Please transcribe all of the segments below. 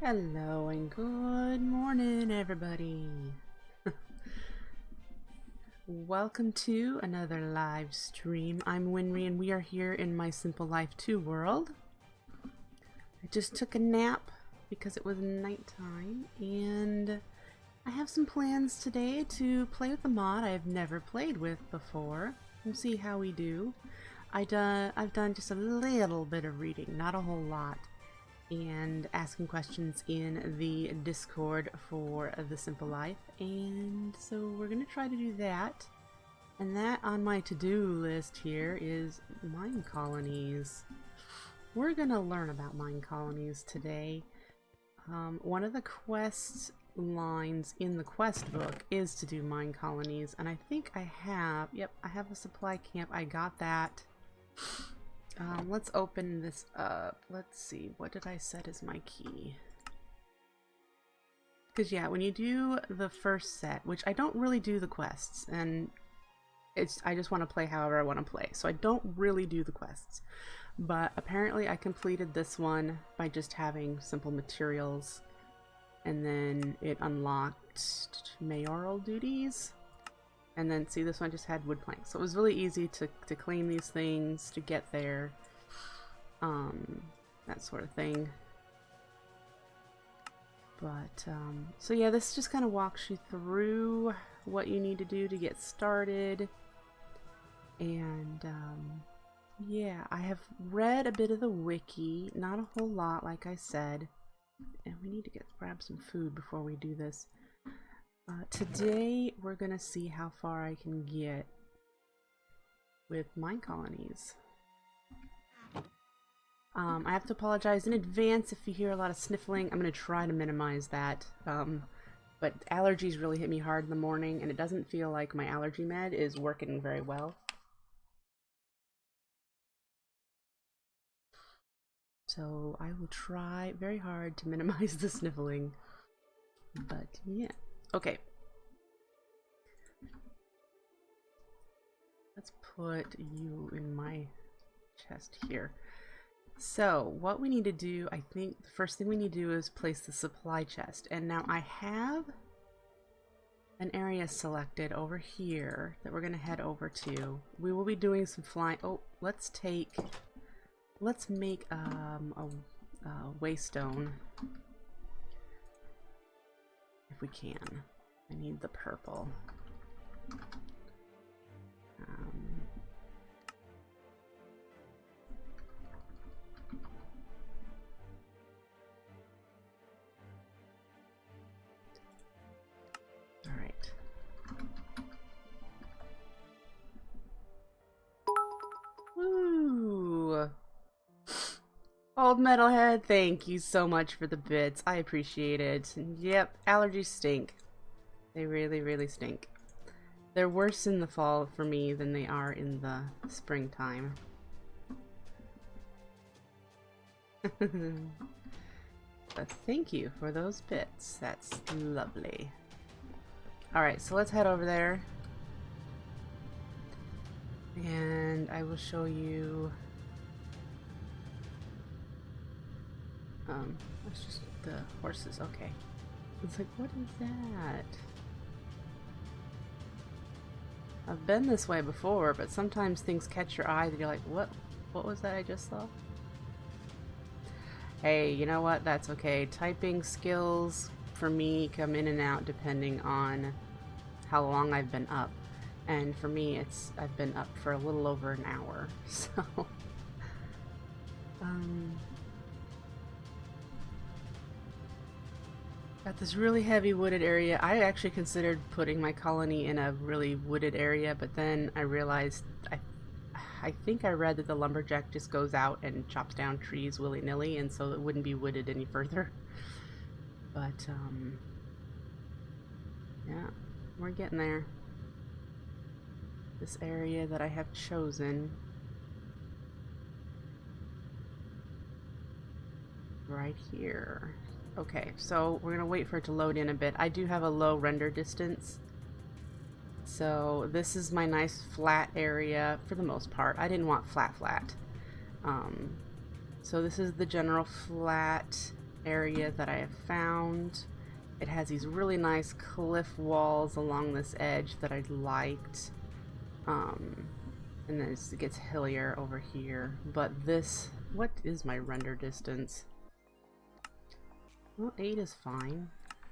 Hello and good morning, everybody. Welcome to another live stream. I'm Winry and we are here in my Simple Life 2 world. I just took a nap because it was nighttime and I have some plans today to play with a mod I've never played with before. We'll see how we do. I've done just a little bit of reading, not a whole lot, and asking questions in the Discord for the Simple Life, and so we're gonna try to do that. And that on my to-do list here is Minecolonies. We're gonna learn about Minecolonies today. One of the quest lines in the quest book is to do Minecolonies, and I think I have, yep, I have a supply camp. I got that. Let's open this up. Let's see, what did I set as my key? Because yeah, when you do the first set, which I don't really do the quests, and I just want to play however I want to play, so I don't really do the quests. But apparently I completed this one by just having simple materials, and then it unlocked mayoral duties. And then, see, this one just had wood planks. So it was really easy to claim these things, to get there, that sort of thing. But, so yeah, this just kind of walks you through what you need to do to get started. And, yeah, I have read a bit of the wiki, not a whole lot, like I said. And we need to grab some food before we do this. Today we're gonna see how far I can get with Minecolonies. I have to apologize in advance if you hear a lot of sniffling. I'm gonna try to minimize that. But allergies really hit me hard in the morning, and it doesn't feel like my allergy med is working very well. So I will try very hard to minimize the sniffling. But yeah. Okay. Let's put you in my chest here. So what we need to do, I think the first thing we need to do is place the supply chest. And now I have an area selected over here that we're going to head over to. We will be doing some flying. Oh, let's make a waystone. If we can. I need the purple. All right. Woo! Old Metalhead, thank you so much for the bits. I appreciate it. Yep, allergies stink. They really, really stink. They're worse in the fall for me than they are in the springtime. But thank you for those bits. That's lovely. Alright, so let's head over there. And I will show you... that's just the horses. Okay. It's like, what is that? I've been this way before, but sometimes things catch your eye that you're like, what was that I just saw? Hey, you know what? That's okay. Typing skills for me come in and out depending on how long I've been up. And for me, I've been up for a little over an hour. So, got this really heavy wooded area. I actually considered putting my colony in a really wooded area, but then I realized, I think I read that the lumberjack just goes out and chops down trees willy-nilly, and so it wouldn't be wooded any further. But, yeah, we're getting there. This area that I have chosen right here. Okay, so we're gonna wait for it to load in a bit. I do have a low render distance, so this is my nice flat area for the most part. I didn't want flat. So this is the general flat area that I have found. It has these really nice cliff walls along this edge that I liked. And then it gets hillier over here. But this, what is my render distance? Well, 8 is fine.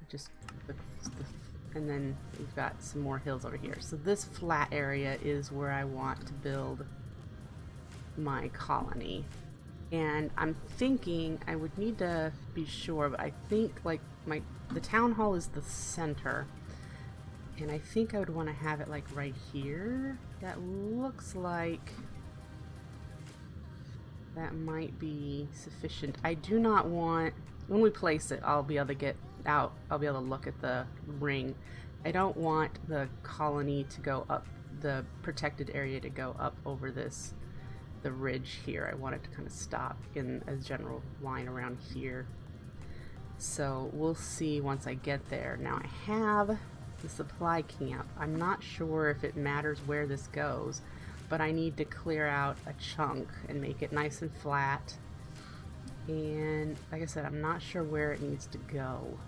Just and then we've got some more hills over here. So this flat area is where I want to build my colony. And I'm thinking I would need to be sure, but I think like the town hall is the center. And I think I would want to have it like right here. That looks like that might be sufficient. I do not want, when we place it, I'll be able to get out, I'll be able to look at the ring. I don't want the colony to go up, the protected area to go up over this, the ridge here. I want it to kind of stop in a general line around here. So we'll see once I get there. Now I have the supply camp. I'm not sure if it matters where this goes, but I need to clear out a chunk and make it nice and flat. And like I said, I'm not sure where it needs to go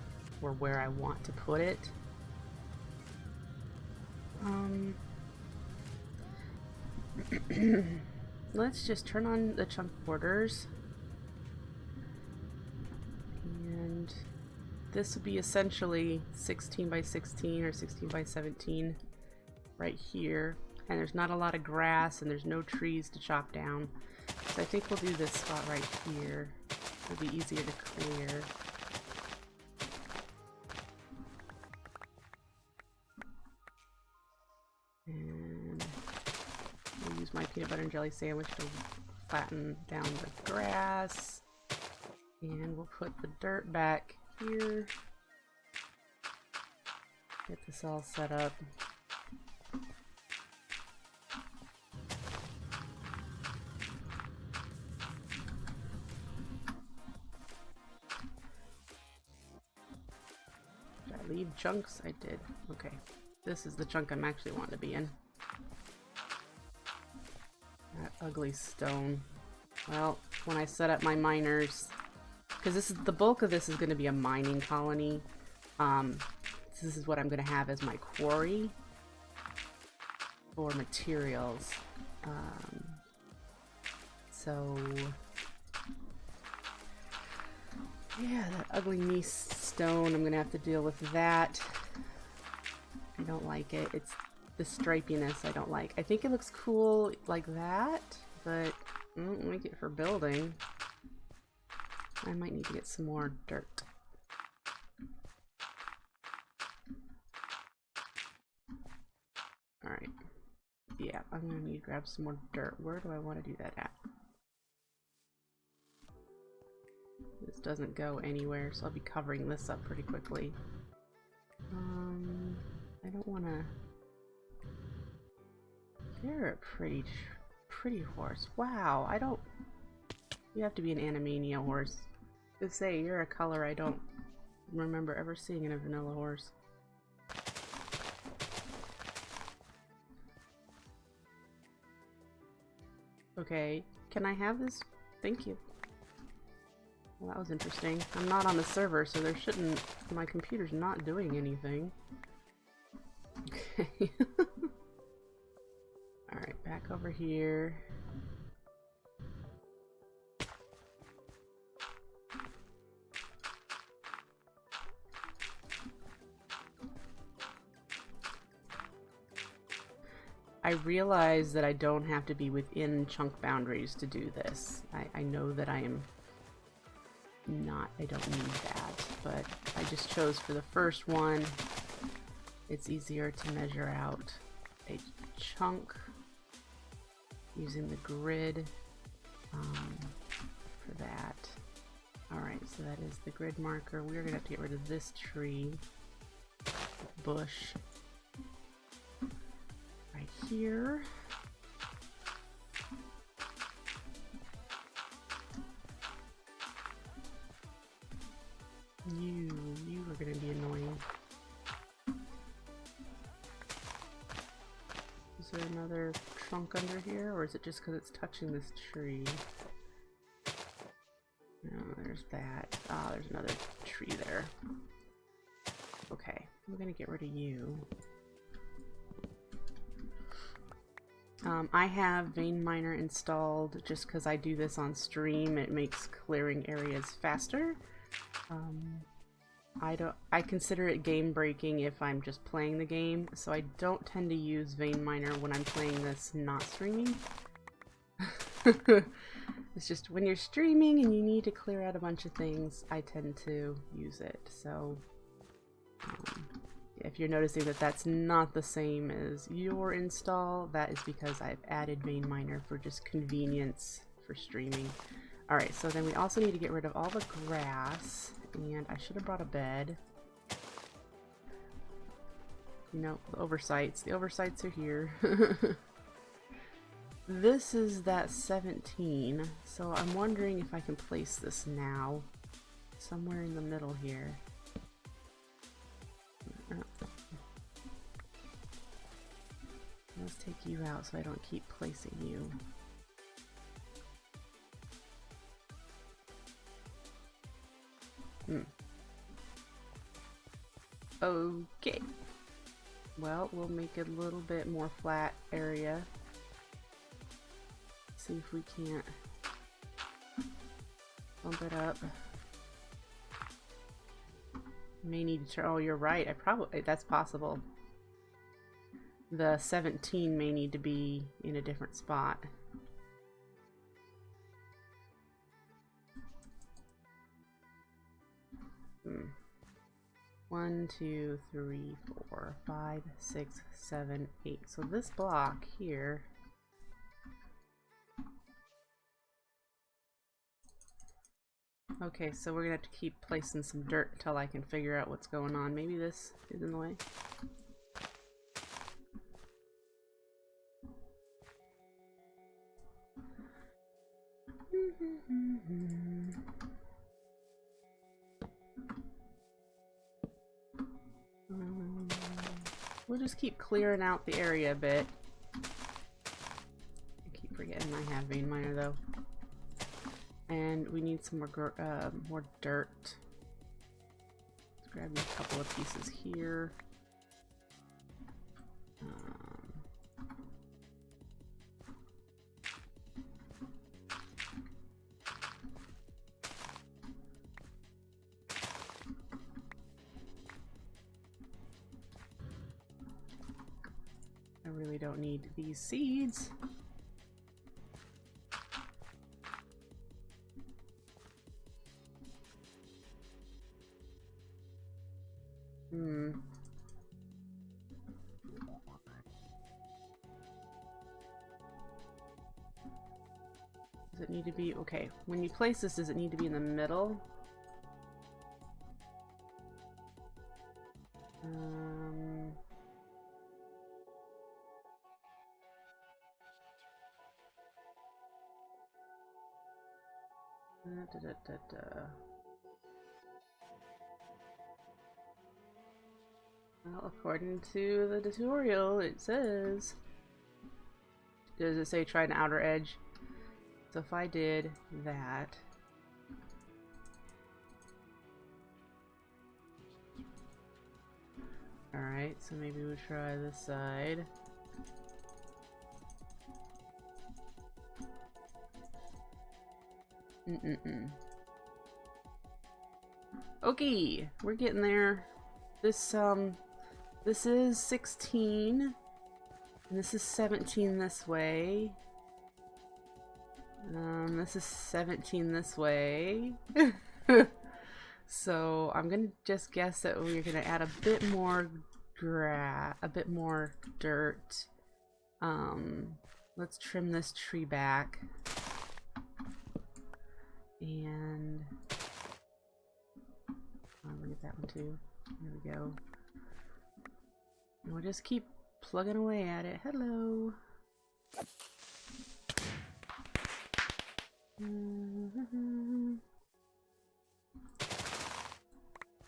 or where I want to put it. Let's just turn on the chunk borders. And this would be essentially 16 by 16 or 16 by 17 right here. And there's not a lot of grass and there's no trees to chop down. So I think we'll do this spot right here. It'll be easier to clear. And we'll use my peanut butter and jelly sandwich to flatten down the grass. And we'll put the dirt back here. Get this all set up. Did I leave chunks? I did. Okay. This is the chunk I'm actually wanting to be in. That ugly stone. Well, when I set up my miners, because this is the bulk of this is going to be a mining colony. This is what I'm going to have as my quarry for materials. So yeah, that ugly gneiss stone, I'm going to have to deal with that. I don't like it. It's the stripiness I don't like. I think it looks cool like that, but I don't like it for building. I might need to get some more dirt. Alright. Yeah, I'm gonna need to grab some more dirt. Where do I want to do that at? This doesn't go anywhere, so I'll be covering this up pretty quickly. I don't want to... You're a pretty horse. Wow, I don't... You have to be an Animania horse. To say, you're a color I don't remember ever seeing in a vanilla horse. Okay, can I have this? Thank you. Well, that was interesting. I'm not on the server, so there shouldn't... My computer's not doing anything. Okay. Alright, back over here. I realize that I don't have to be within chunk boundaries to do this. I know that I am not, I don't need that, but I just chose for the first one, it's easier to measure out a chunk using the grid for that. Alright, so that is the grid marker. We're gonna have to get rid of this tree, bush, right here. You are gonna be annoying. Is there another trunk under here, or is it just because it's touching this tree? No, there's that. Ah, there's another tree there. Okay, we're gonna get rid of you. I have Vein Miner installed just because I do this on stream. It makes clearing areas faster. I consider it game breaking if I'm just playing the game, so I don't tend to use Vein Miner when I'm playing this not streaming. It's just when you're streaming and you need to clear out a bunch of things, I tend to use it. So if you're noticing that that's not the same as your install, that is because I've added Vein Miner for just convenience for streaming. Alright, so then we also need to get rid of all the grass, and I should have brought a bed. You know, the oversights. The oversights are here. This is that 17, so I'm wondering if I can place this now. Somewhere in the middle here. Let's take you out so I don't keep placing you. Okay. Well, we'll make a little bit more flat area. See if we can't bump it up. May need to turn. Oh, you're right. That's possible. The 17 may need to be in a different spot. One, two, three, 4, 5, 6, 7, 8. So this block here. Okay, so we're gonna have to keep placing some dirt until I can figure out what's going on. Maybe this is in the way. We'll just keep clearing out the area a bit. I keep forgetting I have Vein Miner though. And we need some more dirt. Let's grab a couple of pieces here. I really don't need these seeds. Does it need to be, okay, when you place this, does it need to be in the middle? Well, according to the tutorial, it says, does it say try an outer edge? So if I did that, alright, so maybe we'll try this side. Okay, we're getting there. This is 16, and this is 17 this way. This is 17 this way. So I'm gonna just guess that we're gonna add a bit more dirt. Let's trim this tree back. And we'll get that one too. There we go. And we'll just keep plugging away at it. Hello.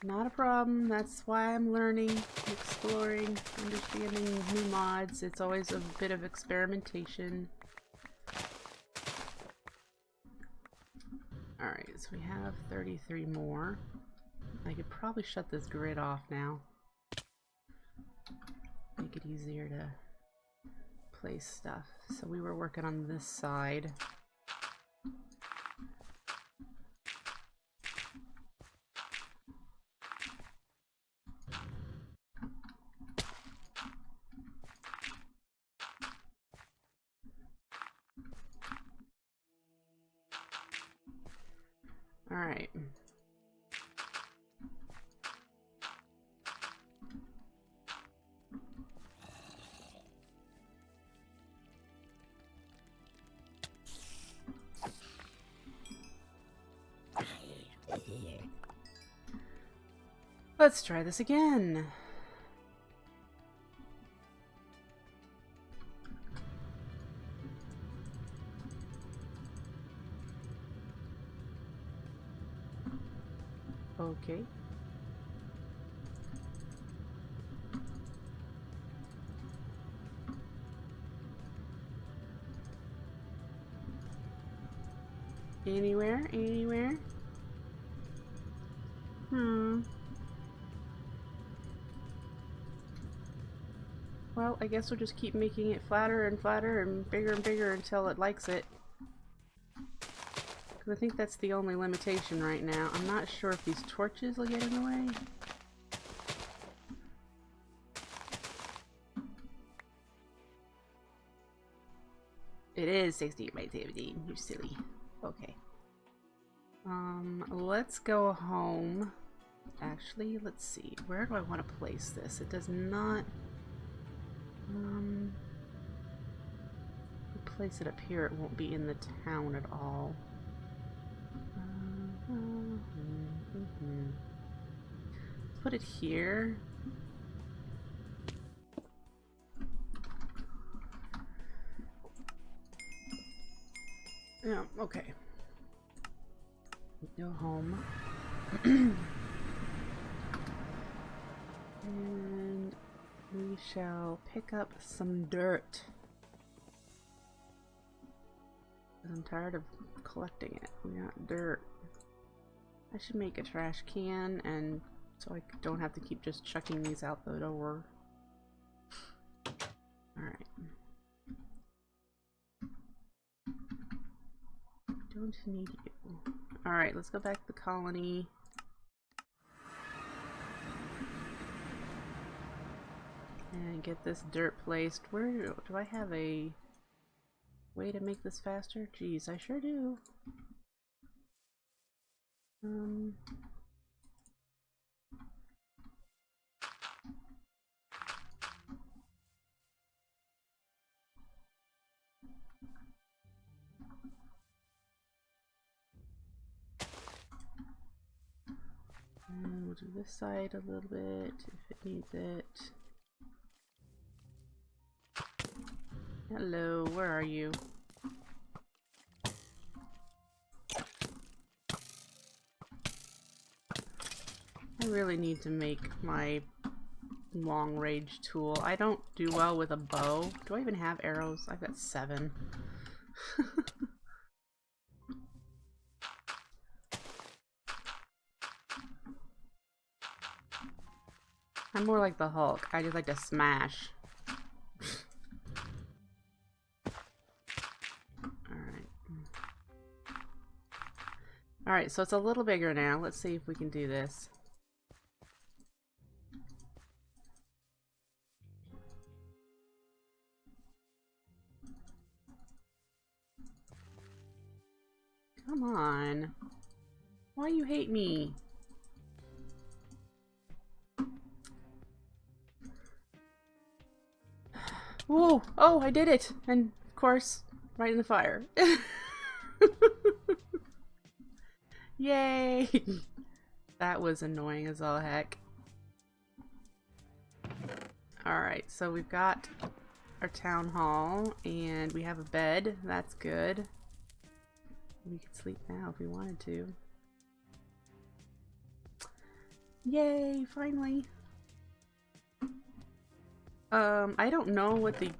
Not a problem. That's why I'm learning, exploring, understanding new mods. It's always a bit of experimentation. Alright, so we have 33 more. I could probably shut this grid off now. Make it easier to place stuff. So we were working on this side. All right. Let's try this again. Okay. Anywhere? Anywhere? Well, I guess we'll just keep making it flatter and flatter and bigger until it likes it. Because I think that's the only limitation right now. I'm not sure if these torches will get in the way. It is 16 by 17, you silly. Okay. Let's go home. Actually, let's see. Where do I want to place this? It does not... if we place it up here, it won't be in the town at all. Let's put it here. Yeah, okay. Go home. And we shall pick up some dirt. I'm tired of collecting it. We got dirt. I should make a trash can, and so I don't have to keep just chucking these out the door. Alright. Don't need you. Alright, let's go back to the colony. And get this dirt placed. Where do I have a way to make this faster? Geez, I sure do. And we'll do this side a little bit if it needs it. Hello, where are you? I really need to make my long range tool. I don't do well with a bow. Do I even have arrows? I've got 7. I'm more like the Hulk. I just like to smash. Alright, so it's a little bigger now. Let's see if we can do this. Come on. Why you hate me? Whoa! Oh, I did it! And, of course, right in the fire. Yay! That was annoying as all heck. Alright, so we've got our town hall, and we have a bed. That's good. We could sleep now if we wanted to. Yay, finally! I don't know what the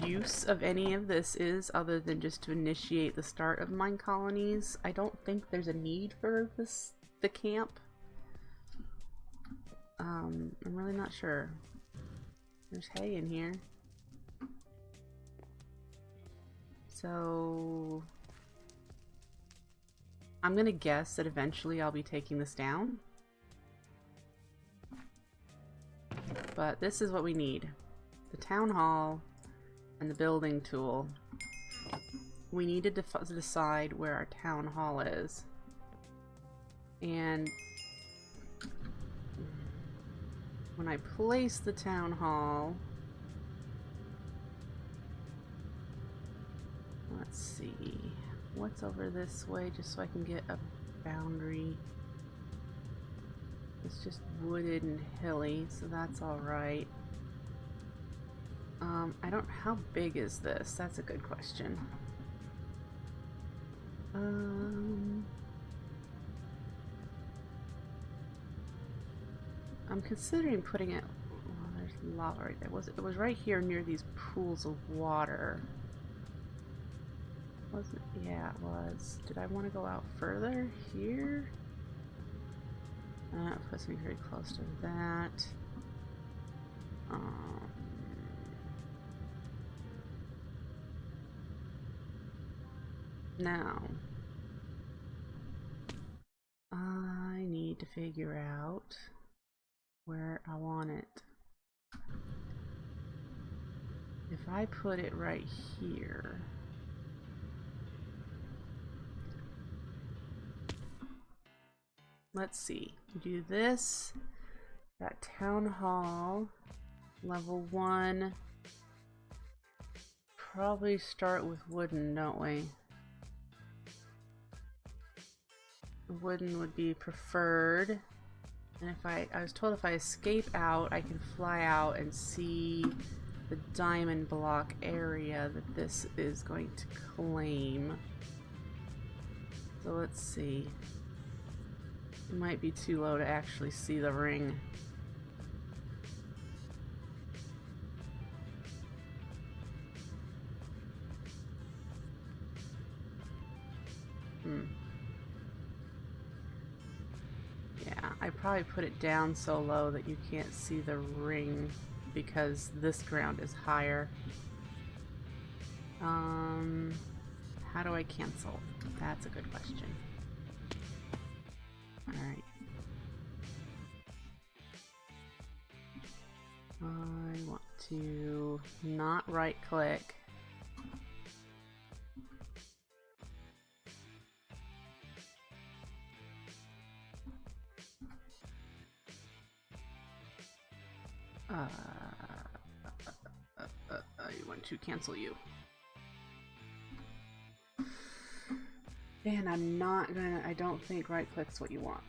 use of any of this is, other than just to initiate the start of Minecolonies. I don't think there's a need for the camp. I'm really not sure. There's hay in here. So I'm gonna guess that eventually I'll be taking this down. But this is what we need. The town hall and the building tool. We need to decide where our town hall is. And when I place the town hall, let's see, what's over this way, just so I can get a boundary. It's just wooded and hilly, so that's alright. How big is this? That's a good question. I'm considering putting it, well, there's lava right there. It was right here near these pools of water. Wasn't it? Yeah, it was. Did I want to go out further? Here? That puts me very close to that. Now, I need to figure out where I want it. If I put it right here, let's see, do this, that town hall, level 1, probably start with wooden, don't we? Wooden would be preferred. And if I was told if I escape out, I can fly out and see the diamond block area that this is going to claim. So let's see. It might be too low to actually see the ring. Yeah, I probably put it down so low that you can't see the ring because this ground is higher. How do I cancel? That's a good question. Alright. I want to not right click. I want to cancel you. And I'm not gonna, I don't think right click's what you want.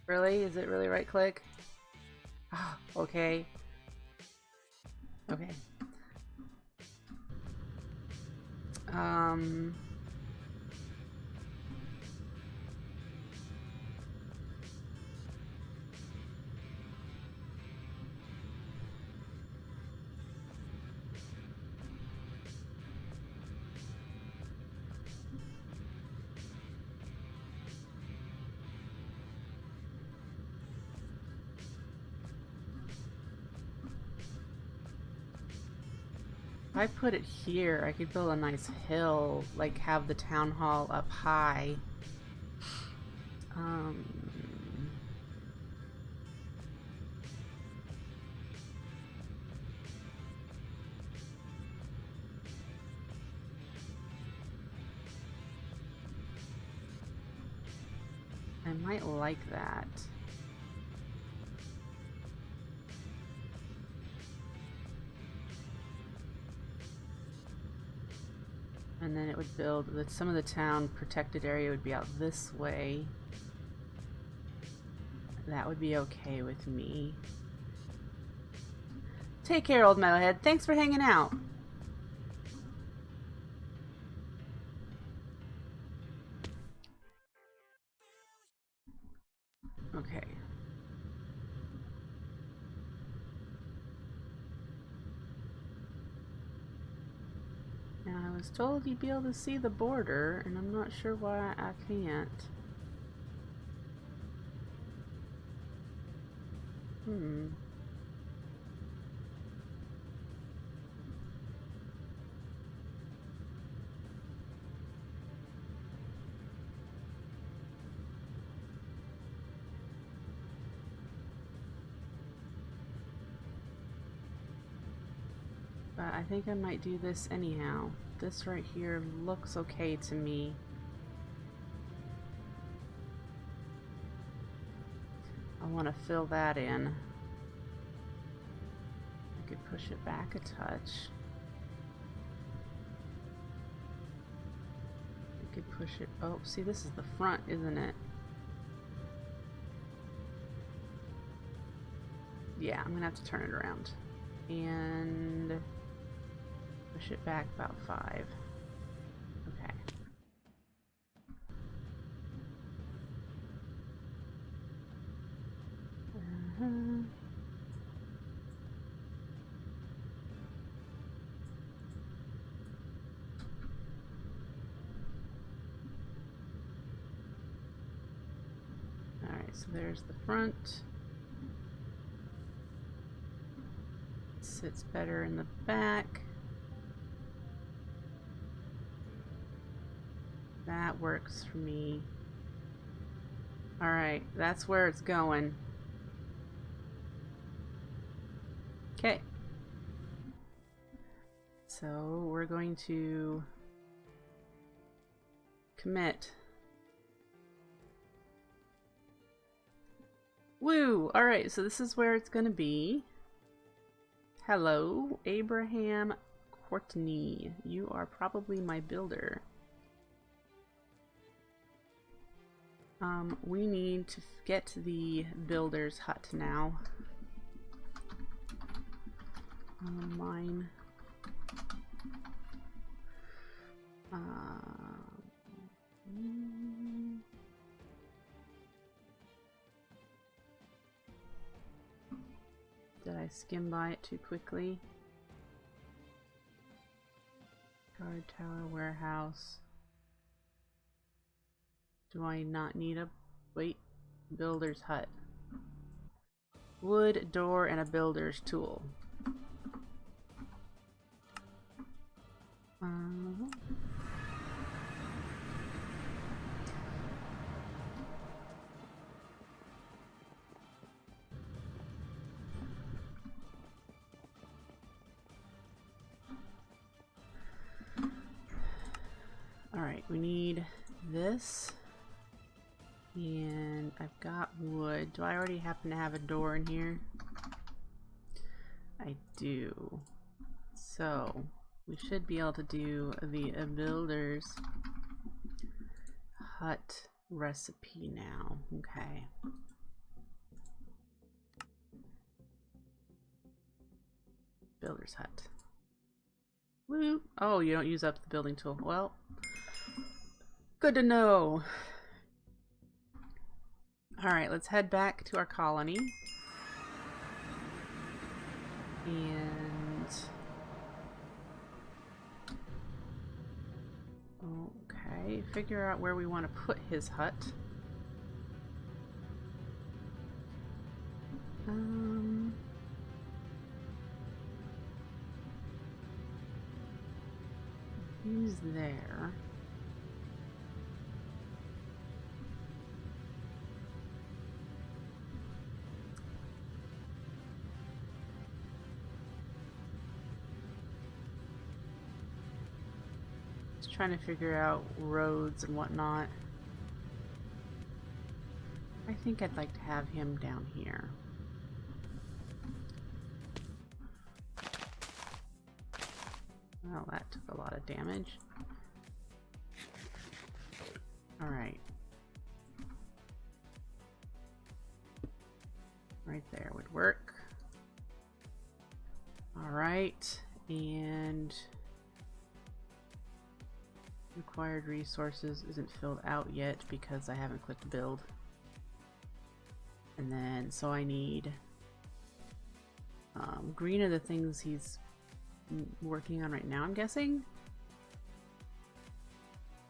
Really? Is it really right click? Okay. Okay. If I put it here, I could build a nice hill, like have the town hall up high. I might like that. And then it would build that some of the town protected area would be out this way. That would be okay with me. Take care, old metalhead. Thanks for hanging out. And I was told you'd be able to see the border, and I'm not sure why I can't. But I think I might do this anyhow. This right here looks okay to me. I want to fill that in. I could push it back a touch. I could push it. Oh, see, this is the front, isn't it? Yeah, I'm gonna have to turn it around. And push it back about 5. Okay. Alright, so there's the front. Sits better in the back. That works for me. Alright, that's where it's going. Okay. So we're going to commit. Woo! Alright, so this is where it's gonna be. Hello, Abraham Courtney. You are probably my builder. We need to get the builder's hut now. Mine. Did I skim by it too quickly? Guard tower, warehouse. Do I not need a... Wait. Builder's hut. Wood, door, and a builder's tool. Alright, we need this. And I've got wood. Do I already happen to have a door in here? I do. So, we should be able to do the builder's hut recipe now. Okay. Builder's hut. Woo! Oh, you don't use up the building tool. Well, good to know. Alright, let's head back to our colony. And... okay, figure out where we want to put his hut. He's there. Trying to figure out roads and whatnot. I think I'd like to have him down here. Well, that took a lot of damage. Alright. Right there would work. Alright, and required resources isn't filled out yet because I haven't clicked build. And then, so I need green are the things he's working on right now, I'm guessing.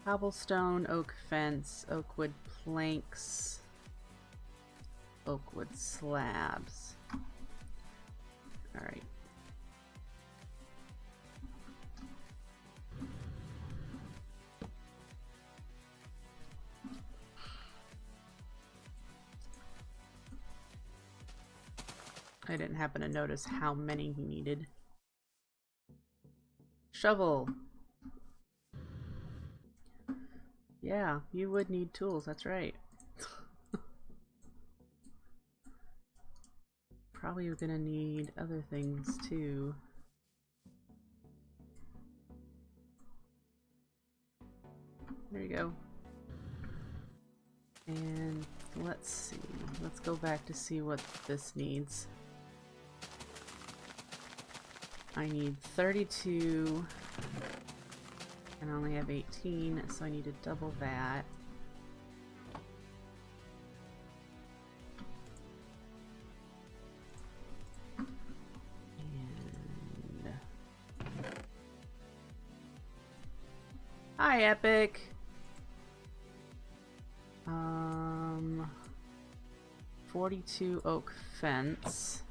Cobblestone, oak fence, oak wood planks, oak wood slabs. Alright. I didn't happen to notice how many he needed. Shovel. Yeah, you would need tools, that's right. Probably gonna need other things too. There you go. And let's see. Let's go back to see what this needs. I need 32. And I only have 18, so I need to double that. And... Hi, Epic! 42 oak fence.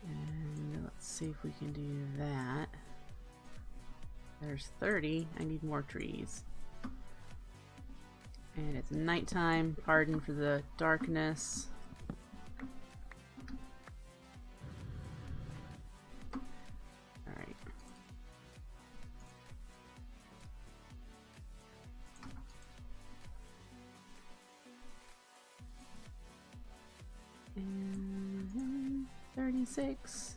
And let's see if we can do that. There's 30. I need more trees. And it's nighttime. Pardon for the darkness. Alright. And 36.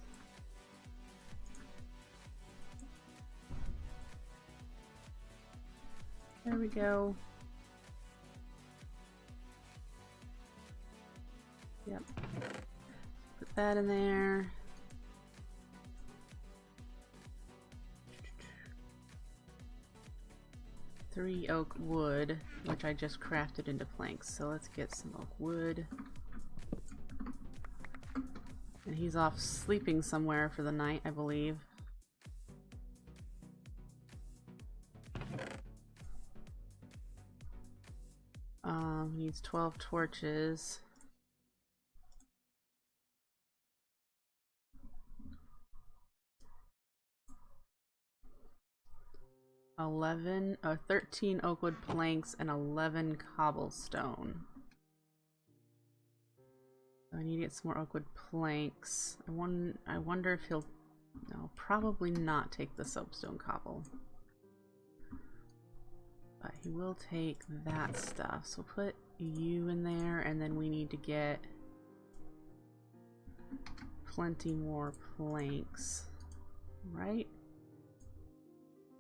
There we go. Yep. Put that in there. Three oak wood, which I just crafted into planks. So let's get some oak wood. And he's off sleeping somewhere for the night, I believe. Needs 12 torches. $13 oakwood planks and 11 cobblestone. So I need to get some more oakwood planks. I wonder if he'll... No, probably not take the soapstone cobble. But he will take that stuff. So put you in there, and then we need to get plenty more planks. Right?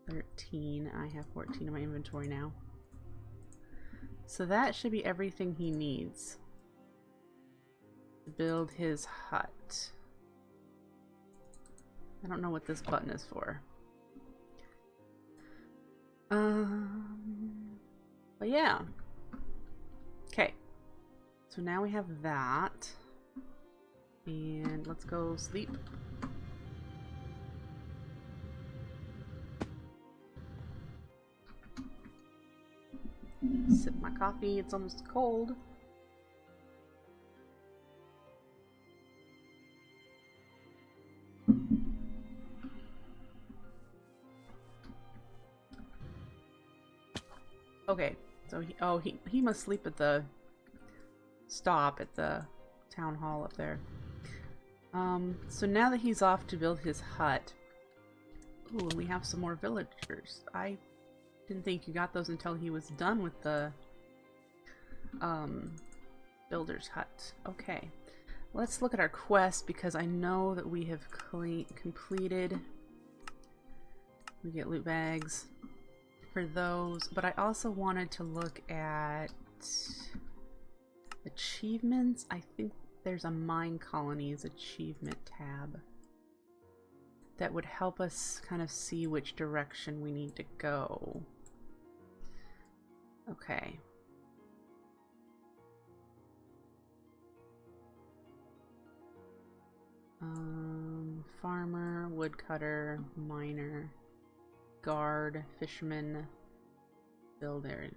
13. I have 14 in my inventory now. So that should be everything he needs to build his hut. I don't know what this button is for. But yeah. Okay. So now we have that. And let's go sleep. Sip my coffee, it's almost cold. Okay, so he must sleep at the stop at the town hall up there. So now that he's off to build his hut, ooh, and we have some more villagers. I didn't think you got those until he was done with the builder's hut. Okay, let's look at our quest because I know that we have completed. We get loot bags for those, but I also wanted to look at achievements. I think there's a Minecolonies achievement tab that would help us kind of see which direction we need to go. Okay. farmer, woodcutter, miner, guard, fisherman, builder.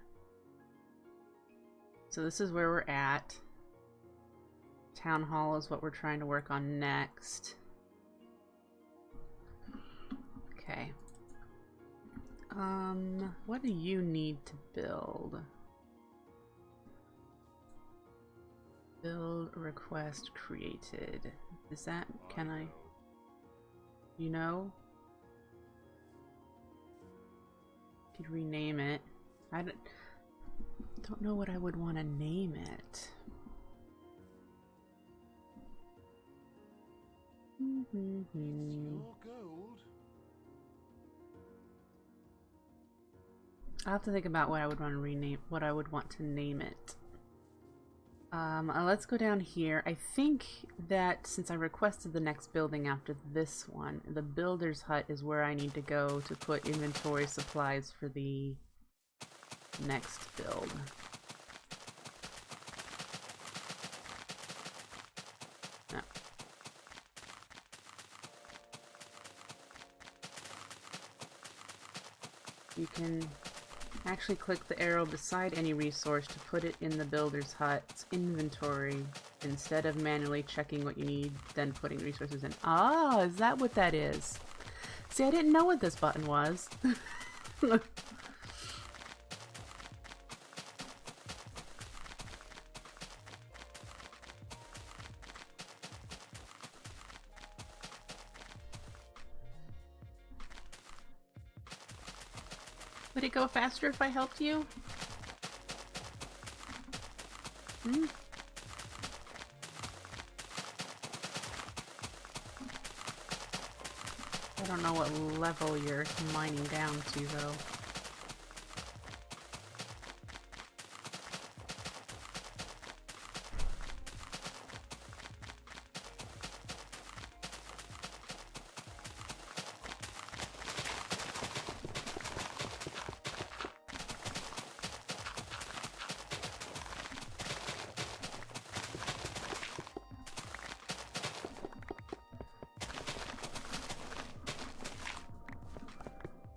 So this is where we're at. Town hall is what we're trying to work on next. Okay. What do you need to build? Build request created. Is that, can I, you know? Could rename it. I don't know what I would want to name it. I'll have to think about what I would want to rename, what I would want to name it. Let's go down here. I think that since I requested the next building after this one, the builder's hut is where I need to go to put inventory supplies for the next build. No. You can actually click the arrow beside any resource to put it in the builder's hut's inventory instead of manually checking what you need, then putting resources in. Ah, is that what that is? See, I didn't know what this button was. Would it go faster if I helped you? Hmm? I don't know what level you're mining down to, though.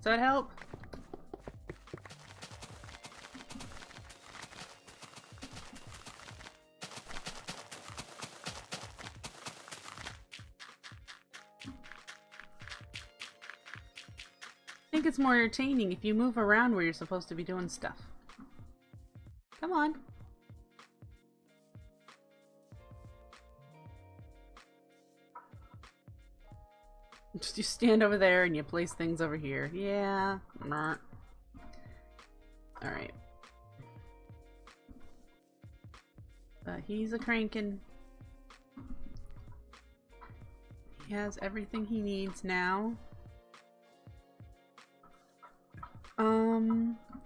Does that help? I think it's more entertaining if you move around where you're supposed to be doing stuff. Come on. Just you stand over there and you place things over here. Yeah. Alright. He's a crankin'. He has everything he needs now.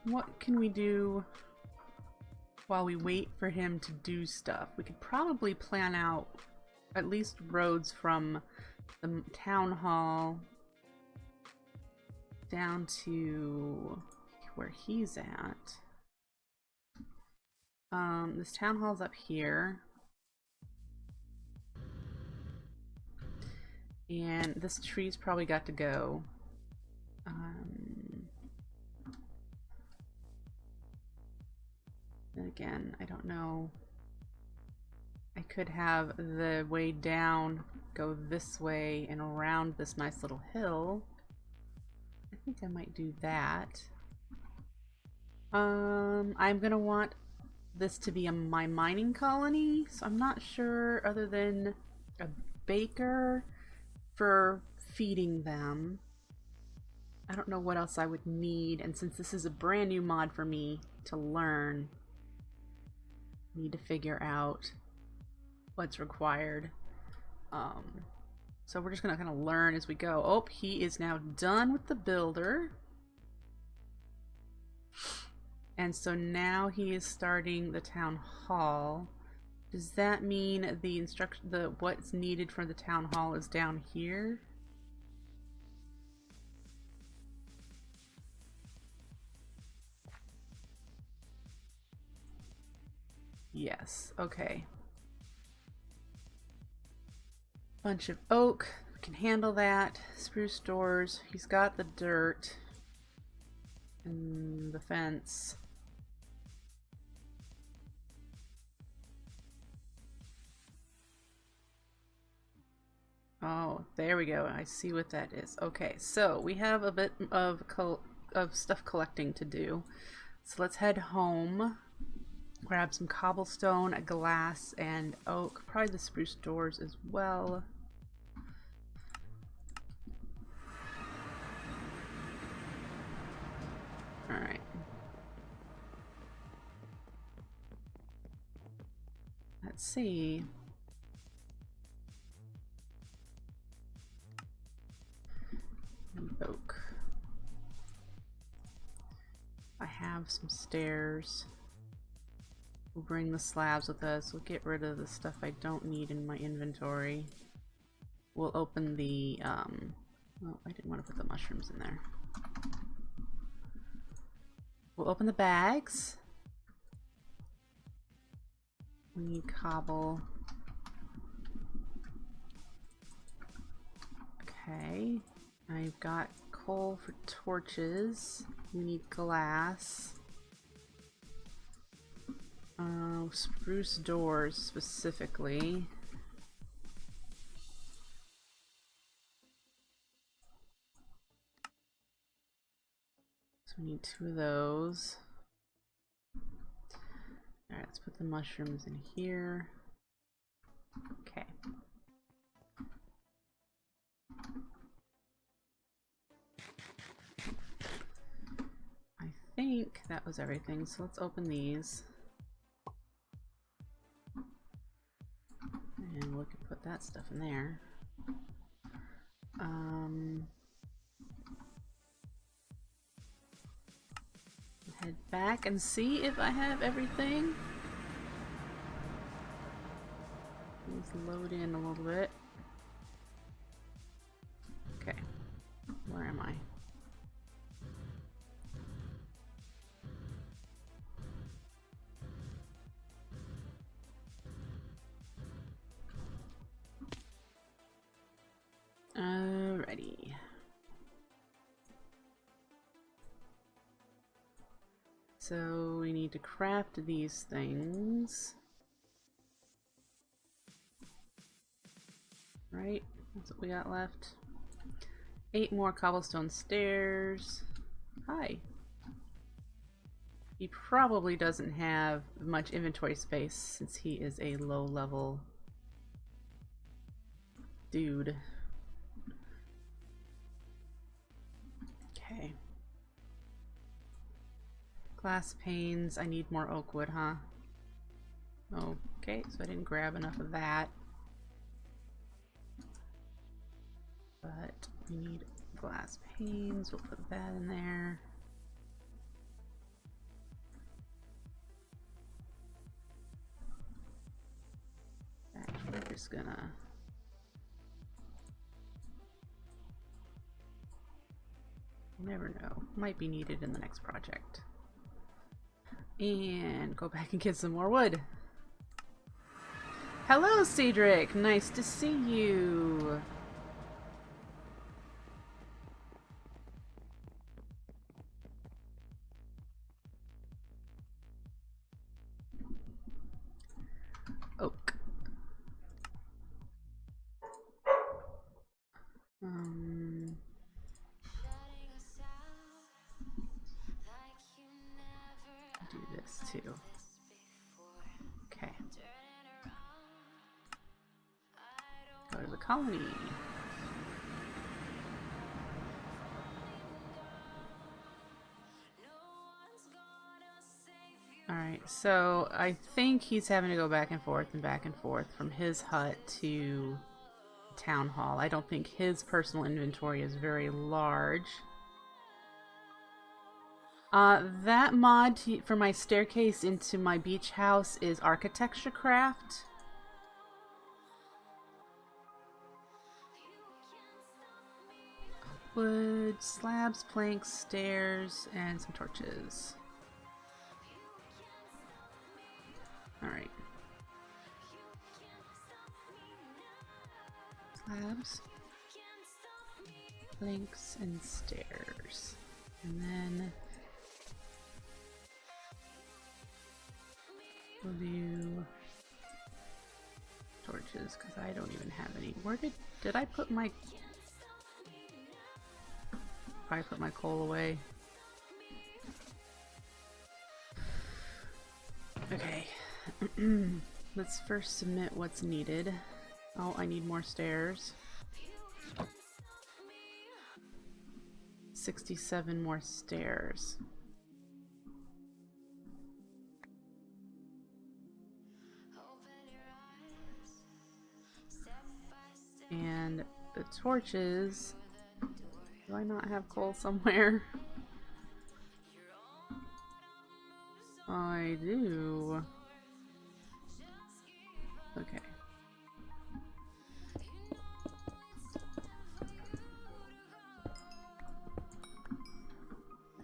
What can we do while we wait for him to do stuff? We could probably plan out at least roads from the town hall down to where he's at. This town hall's up here. And this tree's probably got to go. And again, I don't know. I could have the way down go this way and around this nice little hill. I think I might do that. I'm gonna want this to be my mining colony, so I'm not sure, other than a baker for feeding them. I don't know what else I would need, and since this is a brand new mod for me to learn, I need to figure out what's required. So we're just gonna kind of learn as we go. Oh, he is now done with the builder. And so now he is starting the town hall. Does that mean the what's needed for the town hall is down here? Yes, okay. Bunch of oak. can handle that. Spruce doors. He's got the dirt and the fence. Oh, there we go. I see what that is. Okay, so we have a bit of stuff collecting to do. So let's head home. Grab some cobblestone, glass, and oak. Probably the spruce doors as well. Alright. Let's see. Oak. I have some stairs. We'll bring the slabs with us. We'll get rid of the stuff I don't need in my inventory. We'll open the, oh, I didn't want to put the mushrooms in there. We'll open the bags. We need cobble. Okay. I've got coal for torches. We need glass. Spruce doors specifically. So we need 2 of those. Alright, let's put the mushrooms in here. Okay. I think that was everything, so let's open these. And we can put that stuff in there. Head back and see if I have everything. Let's load in a little bit. Okay, where am I? Alrighty. So we need to craft these things. Right? That's what we got left. 8 more cobblestone stairs. Hi. He probably doesn't have much inventory space since he is a low level dude. Okay. Glass panes. I need more oak wood, huh? Okay, so I didn't grab enough of that. But we need glass panes. We'll put that in there. Actually, we're just gonna... You never know. Might be needed in the next project. And go back and get some more wood. Hello, Cedric! Nice to see you! Oak. Do this too. Okay. Go to the colony. Alright, so I think he's having to go back and forth from his hut to town hall. I don't think his personal inventory is very large. That mod for my staircase into my beach house is BreakfastCraft. Wood, slabs, planks, stairs, and some torches. Alright. Slabs. planks and stairs. And then we'll do torches because I don't even have any. Where did I put my... Probably put my coal away. Okay. Let's first submit what's needed. Oh, I need more stairs. 67 more stairs. And the torches. Do I not have coal somewhere? I do. Okay.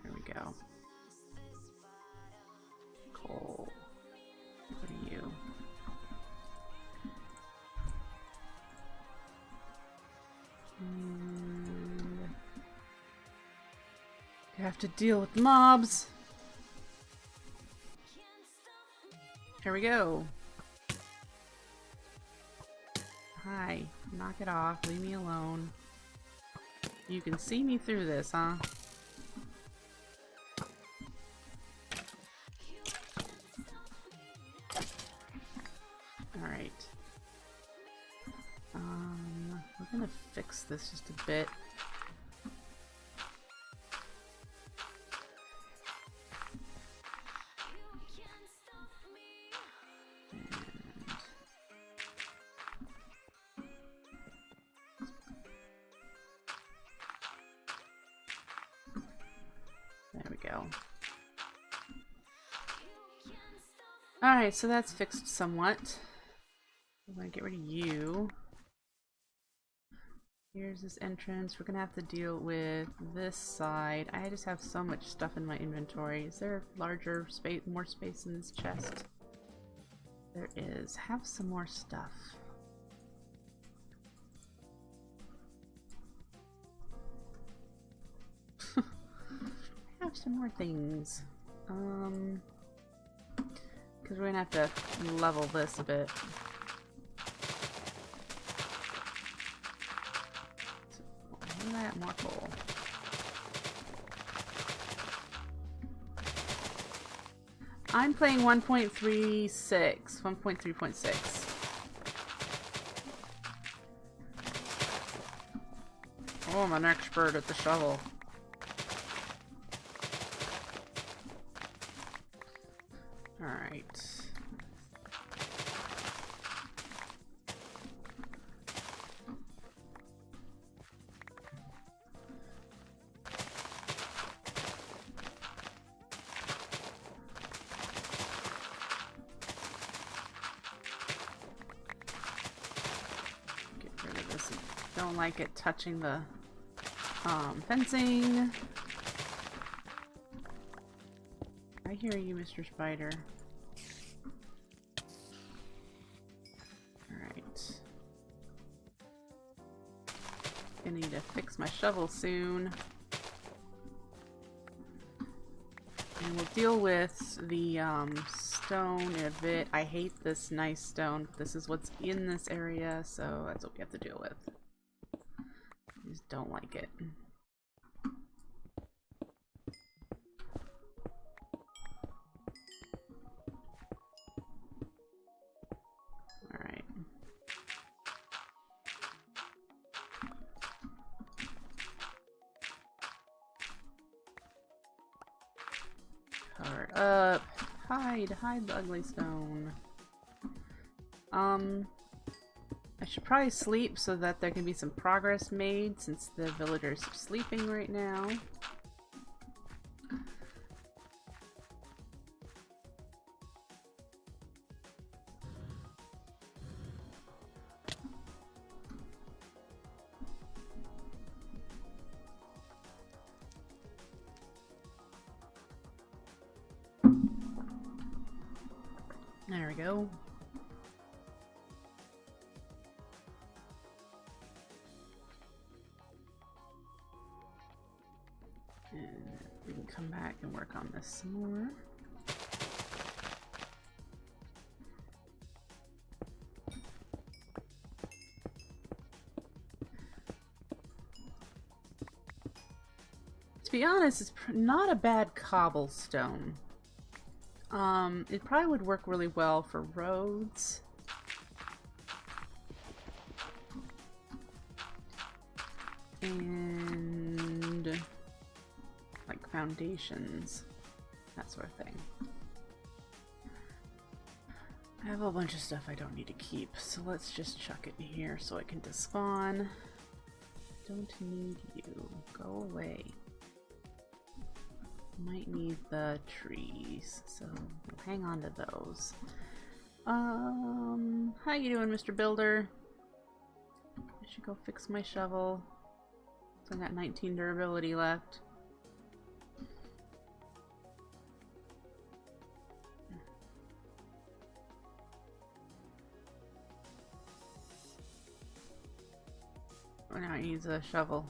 There we go. Coal. What are you? And you have to deal with mobs. Here we go. Hi. Knock it off. Leave me alone. You can see me through this, huh? Alright. We're gonna fix this just a bit. Alright, so that's fixed somewhat. I'm gonna get rid of you. Here's this entrance. We're gonna have to deal with this side. I just have so much stuff in my inventory. Is there larger space, more space in this chest? There is. Have some more stuff. Have some more things. Because we're gonna have to level this a bit. So, what do I have? More coal. I'm playing 1.36. 1.3.6. Oh, I'm an expert at the shovel. Alright. Get rid of this. Don't like it touching the fencing. I hear you, Mr. Spider. Alright. Gonna need to fix my shovel soon. And we'll deal with the stone in a bit. I hate this nice stone. This is what's in this area, so that's what we have to deal with. I just don't like it. Cover up. Hide the ugly stone. I should probably sleep so that there can be some progress made since the villagers are sleeping right now. There we go. come back and work on this some more. To be honest, it's not a bad cobblestone. It probably would work really well for roads. And like foundations, that sort of thing. I have a bunch of stuff I don't need to keep, so let's just chuck it in here so it can despawn. Don't need you. Go away. Might need the trees, so we'll hang on to those. How you doing, Mr. Builder? I should go fix my shovel. So I got 19 durability left. Oh, now it needs a shovel.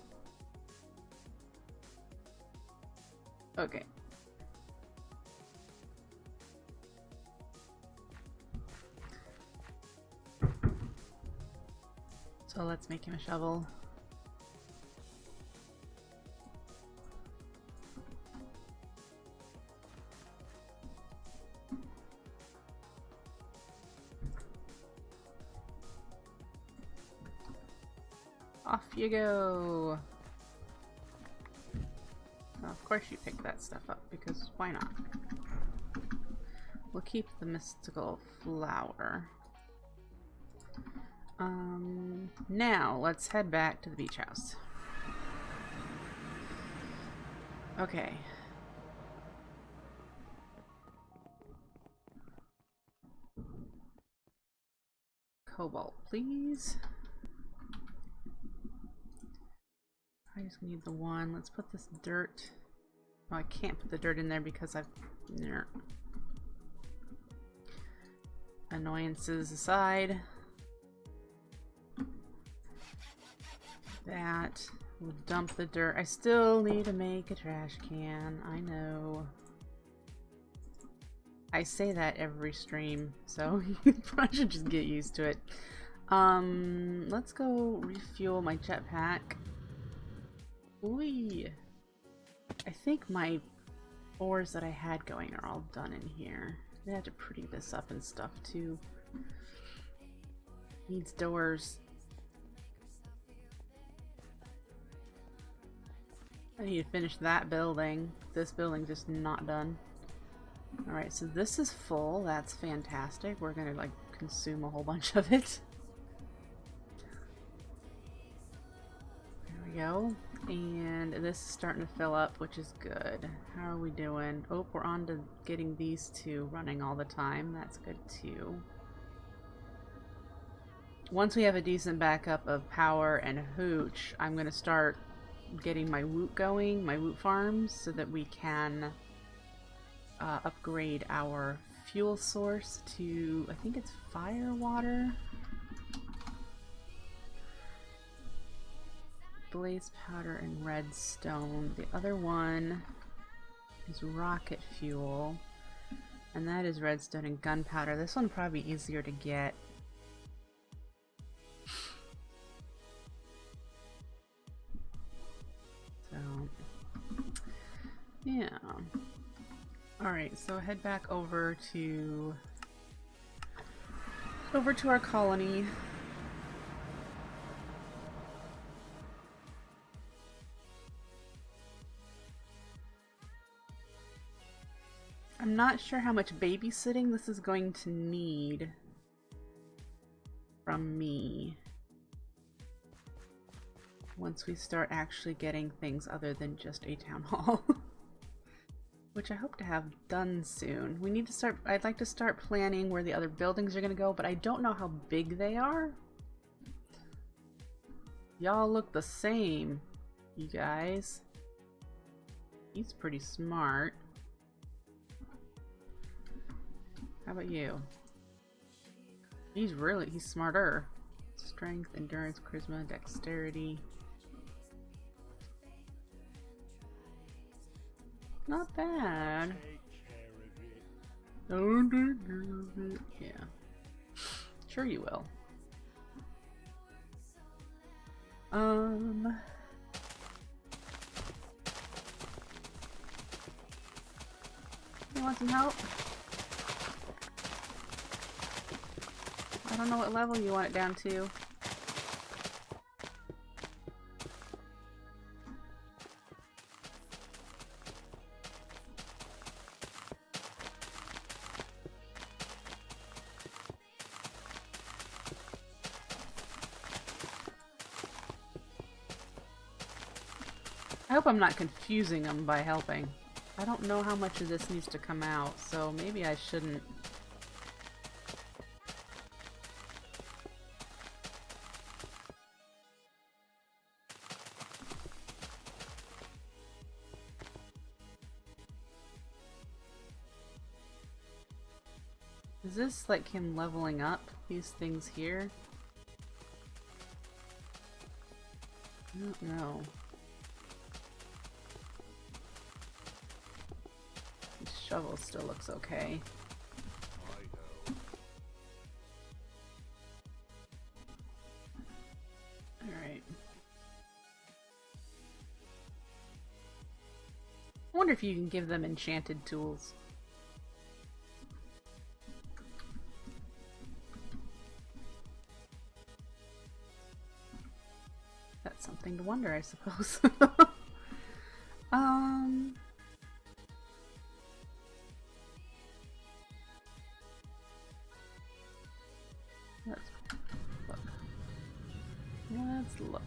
Okay. So let's make him a shovel. Off you go. Well, of course you pick that stuff up, because why not? We'll keep the mystical flower. Now let's head back to the beach house. Okay. Cobalt, please. I just need the one. Let's put this dirt. Oh, I can't put the dirt in there because I've... Annoyances aside. That. We'll dump the dirt. I still need to make a trash can. I know. I say that every stream, so you probably should just get used to it. Let's go refuel my jetpack. Ooh. I think my ores that I had going are all done in here. I have to pretty this up and stuff too. Needs doors. I need to finish that building. This building's just not done. Alright, so this is full. That's fantastic. We're gonna like consume a whole bunch of it. There we go. And this is starting to fill up, which is good. How are we doing? Oh, we're on to getting these two running all the time. That's good too. Once we have a decent backup of power and hooch, I'm going to start getting my woot going, my woot farms, so that we can upgrade our fuel source to, I think it's fire water. Blaze powder and redstone. The other one is rocket fuel, and that is redstone and gunpowder. This one will probably be easier to get. So, yeah. Alright, so head back over to our colony. I'm not sure how much babysitting this is going to need from me once we start actually getting things other than just a town hall. Which I hope to have done soon. We need to start, I'd like to start planning where the other buildings are going to go, but I don't know how big they are. Y'all look the same, you guys. He's pretty smart. How about you? He's smarter. Strength, endurance, charisma, dexterity. Not bad. Yeah. Sure you will. You want some help? I don't know what level you want it down to. I hope I'm not confusing them by helping. I don't know how much of this needs to come out, so maybe I shouldn't. Is this like him leveling up these things here? I don't know. The shovel still looks okay. Alright. I wonder if you can give them enchanted tools. That's something to wonder, I suppose. Let's look.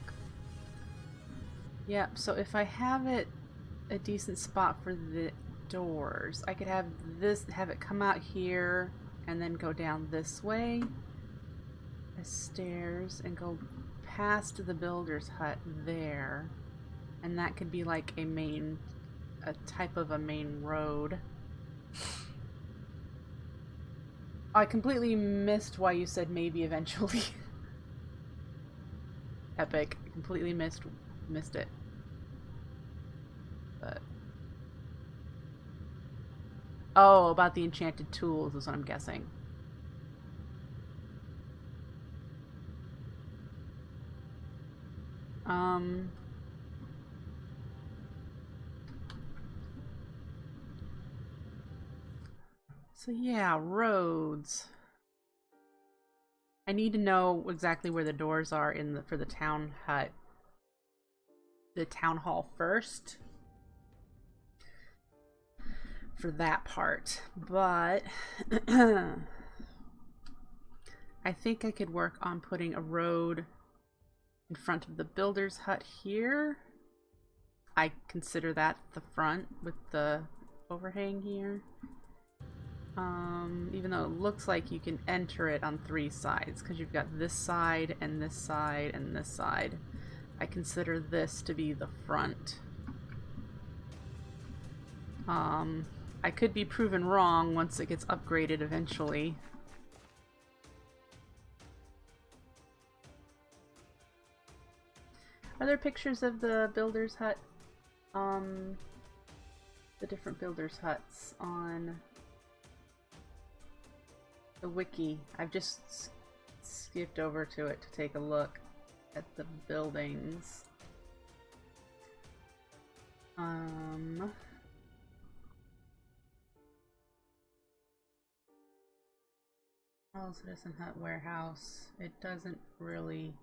Yep, so if I have it a decent spot for the doors, I could have this, have it come out here and then go down this way as stairs and go past the builder's hut there, and that could be like a type of a main road. I completely missed why you said maybe eventually. Epic. Completely missed it. But oh, about the enchanted tools is what I'm guessing. So yeah, roads. I need to know exactly where the doors are for the town hut. The town hall first. For that part. But I think I could work on putting a road in front of the builder's hut here. I consider that the front with the overhang here. Even though it looks like you can enter it on 3 sides, because you've got this side and this side and this side. I consider this to be the front. I could be proven wrong once it gets upgraded eventually. Are there pictures of the builder's hut? The different builder's huts on the wiki. I've just skipped over to it to take a look at the buildings. Oh, Citizen Hut Warehouse. It doesn't really...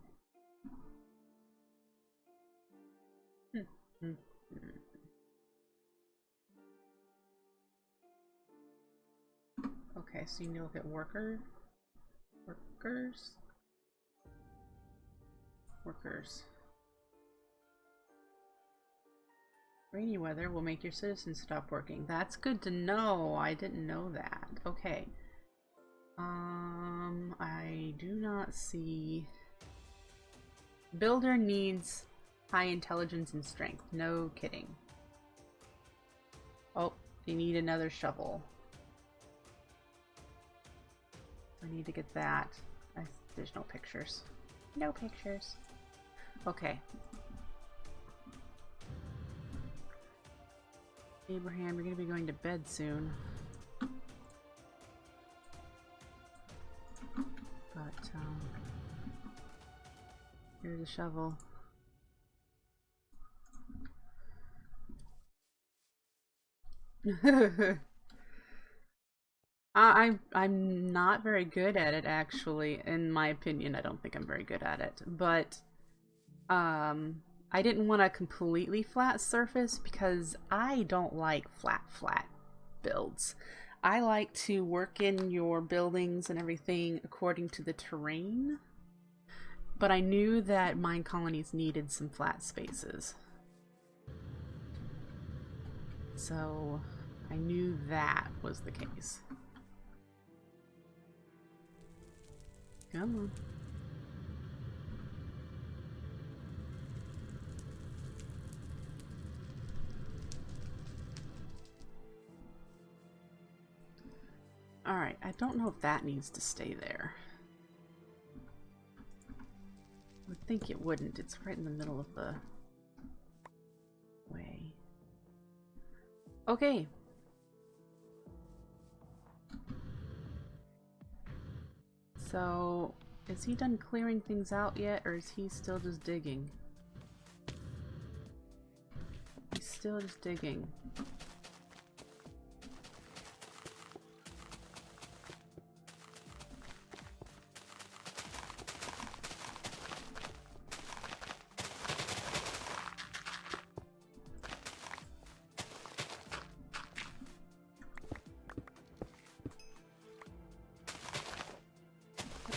Okay, so you need to look at workers. Rainy weather will make your citizens stop working. That's good to know. I didn't know that. Okay. I do not see... Builder needs high intelligence and strength. No kidding. Oh, they need another shovel. I need to get that. There's no pictures. No pictures. Okay. Abraham, you're gonna be going to bed soon. But, here's a shovel. I'm not very good at it, actually. In my opinion, I don't think I'm very good at it. But I didn't want a completely flat surface because I don't like flat builds. I like to work in your buildings and everything according to the terrain. But I knew that Minecolonies needed some flat spaces. So I knew that was the case. Come on. Alright, I don't know if that needs to stay there. I would think it wouldn't. It's right in the middle of the way. Okay. So, is he done clearing things out yet, or is he still just digging? He's still just digging.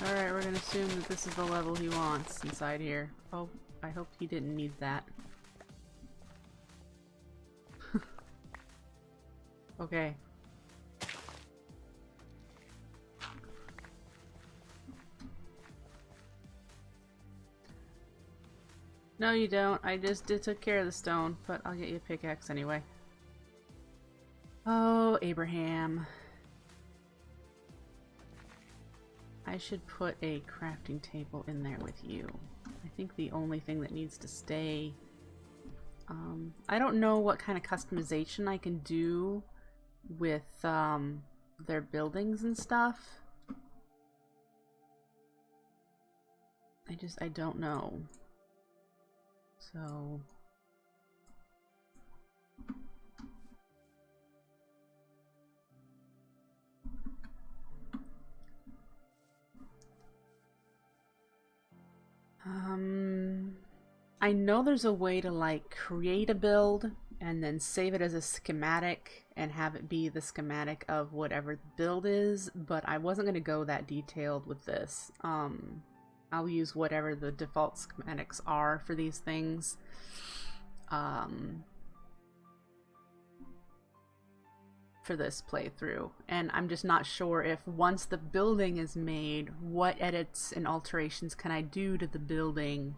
Alright, we're gonna assume that this is the level he wants inside here. Oh, I hope he didn't need that. Okay. No, you don't. I just took care of the stone, but I'll get you a pickaxe anyway. Oh, Abraham. I should put a crafting table in there with you. I think the only thing that needs to stay... I don't know what kind of customization I can do with their buildings and stuff. I don't know. So... I know there's a way to like create a build and then save it as a schematic and have it be the schematic of whatever the build is, but I wasn't going to go that detailed with this. I'll use whatever the default schematics are for these things. For this playthrough, and I'm just not sure if once the building is made, what edits and alterations can I do to the building.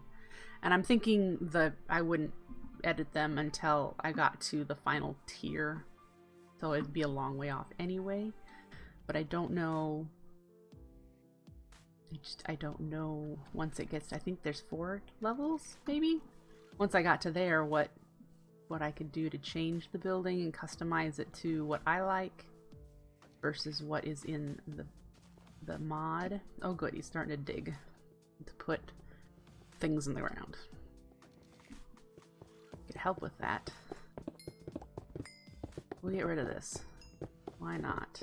And I'm thinking that I wouldn't edit them until I got to the final tier, so it'd be a long way off anyway. But I don't know. I don't know once it gets, I think there's 4 levels maybe. Once I got to there, what I could do to change the building and customize it to what I like versus what is in the mod. Oh good, he's starting to dig to put things in the ground. Could help with that. We'll get rid of this. Why not?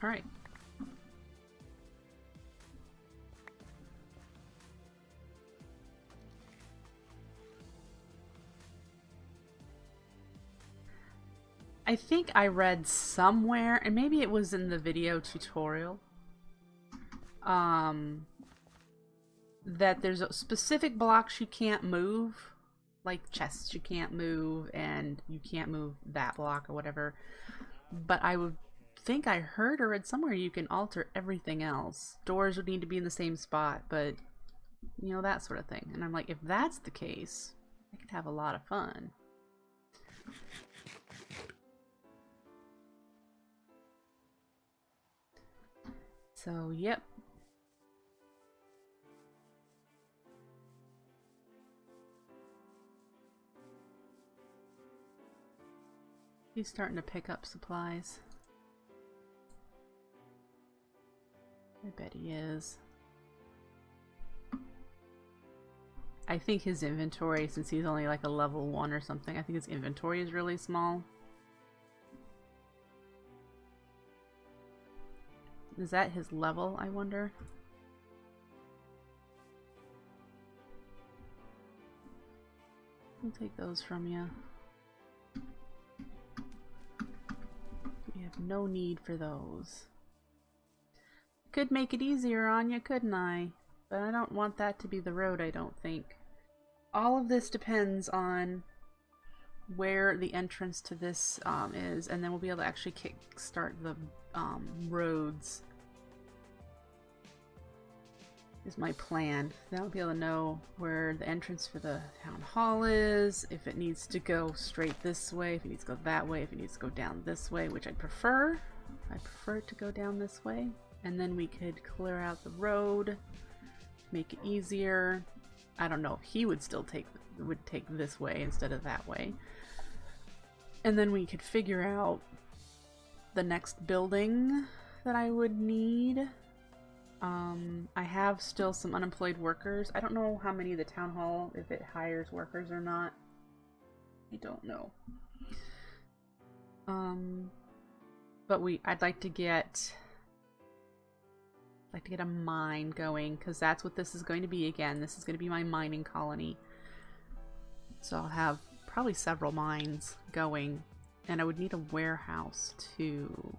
All right. I think I read somewhere, and maybe it was in the video tutorial, that there's specific blocks you can't move, like chests you can't move, and you can't move that block or whatever. But I would think I heard or read somewhere you can alter everything else. Doors would need to be in the same spot, but you know, that sort of thing. And I'm like, if that's the case, I could have a lot of fun. So, yep. He's starting to pick up supplies. I bet he is. I think his inventory, since he's only like a level 1 or something, I think his inventory is really small. Is that his level, I wonder? I'll take those from you. We have no need for those. Could make it easier on you, couldn't I? But I don't want that to be the road, I don't think. All of this depends on where the entrance to this is, and then we'll be able to actually kickstart the roads. Is my plan. Then I'll be able to know where the entrance for the town hall is, if it needs to go straight this way, if it needs to go that way, if it needs to go down this way, which I prefer. I prefer it to go down this way. And then we could clear out the road, make it easier. I don't know if he would still take this way instead of that way. And then we could figure out the next building that I would need. I have still some unemployed workers. I don't know how many the town hall, if it hires workers or not. I don't know. But I'd like to get a mine going, because that's what this is going to be again. This is going to be my mining colony. So I'll have probably several mines going, and I would need a warehouse too.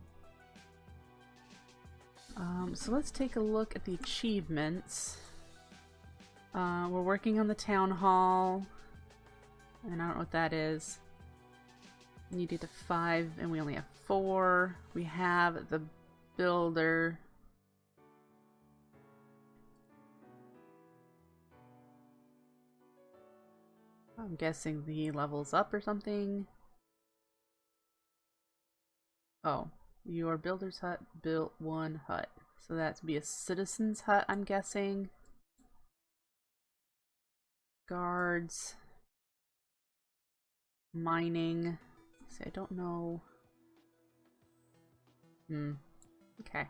So let's take a look at the achievements. We're working on the town hall, and I don't know what that is. We need to get to 5, and we only have 4. We have the builder. I'm guessing the level's up or something. Oh, your builder's hut built 1 hut. So that'd be a citizen's hut, I'm guessing. Guards. Mining. See, I don't know. Okay.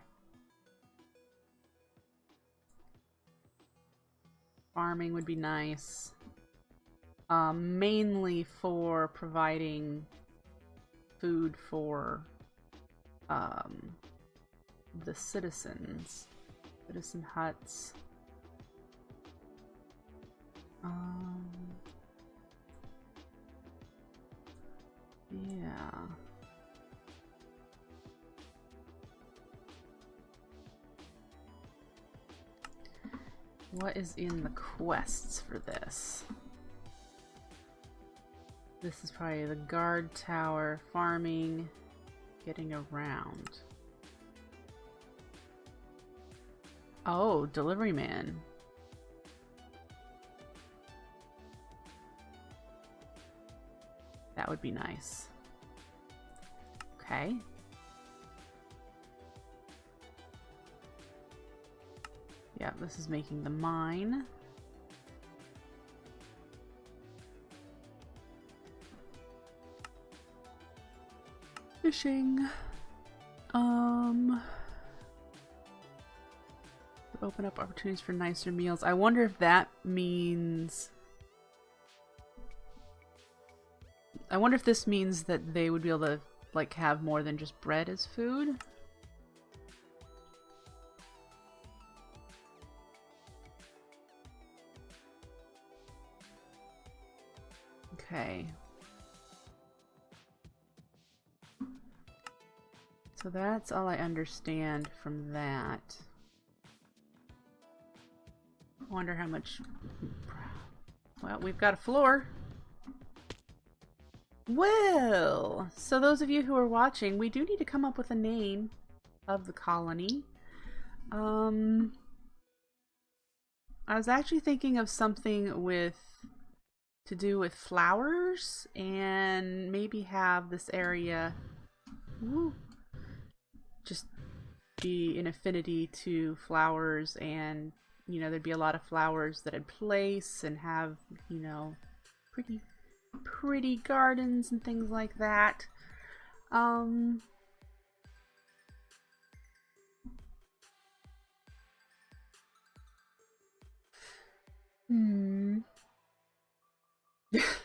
Farming would be nice. Mainly for providing food for the citizens. Citizen huts. Yeah. What is in the quests for this? This is probably the guard tower, farming, getting around. Oh, delivery man. That would be nice. Okay. Yeah, this is making the mine. Fishing. Open up opportunities for nicer meals. I wonder if that means... I wonder if this means that they would be able to, like, have more than just bread as food? Okay. So that's all I understand from that. I wonder how much... Well, we've got a floor. Well, so those of you who are watching, we do need to come up with a name of the colony. I was actually thinking of something with to do with flowers, and maybe have this area just be an affinity to flowers, and you know, there'd be a lot of flowers that I'd place and have, you know, pretty gardens and things like that.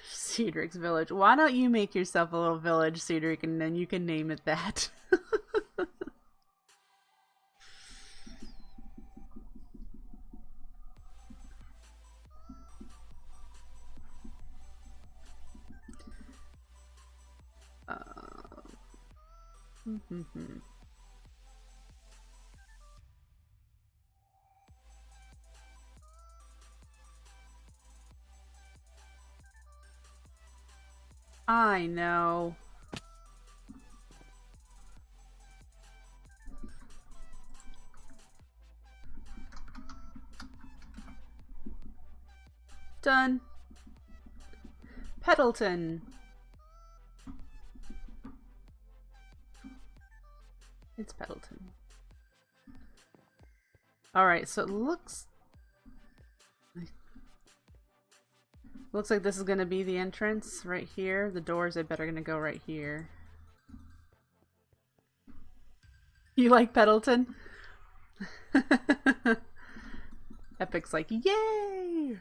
Cedric's village. Why don't you make yourself a little village, Cedric, and then you can name it that. I know. Done. Petalton. It's Petalton. Alright, so it looks like this is gonna be the entrance right here. The doors, I bet, are gonna go right here. You like Petalton? Epic's like, yay!